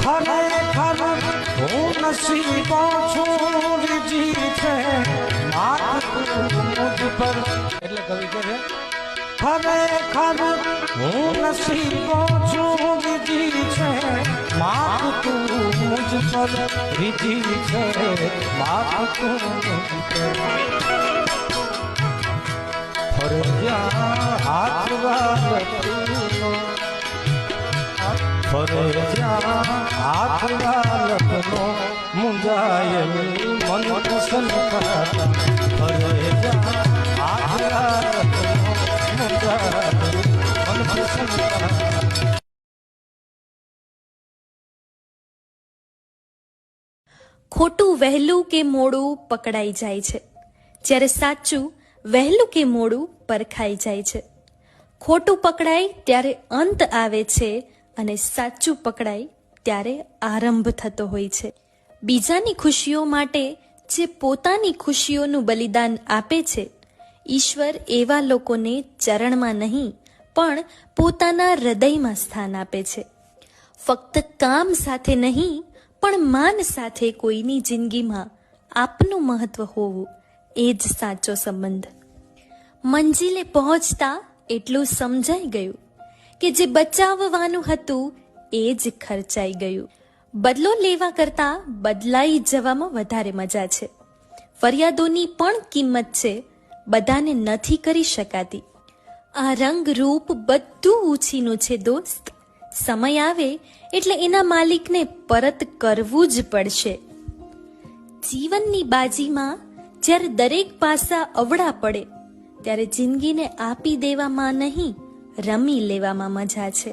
ખરેખર હું નસીબો છું રીજી છે માત તું મુજ પર. એટલે કવિ કે છે ખરેખર હું નસીબો છું રીજી છે માત તું મુજ પર રીજી છે માત તું મુજ પર. ફરજ્યા હાથ વાલકનો ફરજ્યા હાથ વાલકનો મુંજાયેલ મન પસંદ કરતા. ફરજ્યા હાથ વાલકનો મુંજાયેલ મન પસંદ કરતા. ખોટું વહેલું કે મોડું પકડાઈ જાય છે, જ્યારે સાચું વહેલું કે મોડું પરખાઈ જાય છે. ખોટું પકડાય ત્યારે અંત આવે છે અને સાચું પકડાય ત્યારે આરંભ થતો હોય છે. બીજાની ખુશીઓ માટે જે પોતાની ખુશીઓનું બલિદાન આપે છે, ઈશ્વર એવા લોકોને ચરણમાં નહીં પણ પોતાના હૃદયમાં સ્થાન આપે છે. ફક્ત કામ સાથે નહીં પણ માન સાથે કોઈની જિંદગીમાં આપનું મહત્વ હોવું એ જ સાચો સંબંધ. મંજિલે પહોંચતા એટલું સમજાઈ ગયું કે જે બચાવવાનું હતું એ જ ખર્ચાઈ ગયું. બદલો લેવા કરતાં બદલાઈ જવામાં વધારે મજા છે. ફરિયાદોની પણ કિંમત છે, બધાને નથી કરી શકાતી. આ રંગ રૂપ બધું ઉછીનું છે દોસ્ત. સમય આવે એટલે એના માલિકને પરત કરવું જ પડશે. જીવનની બાજીમાં જ્યારે દરેક પાસા અવળા પડે ત્યારે જિંદગીને આપી દેવામાં નહીં, રમી લેવામાં મજા છે.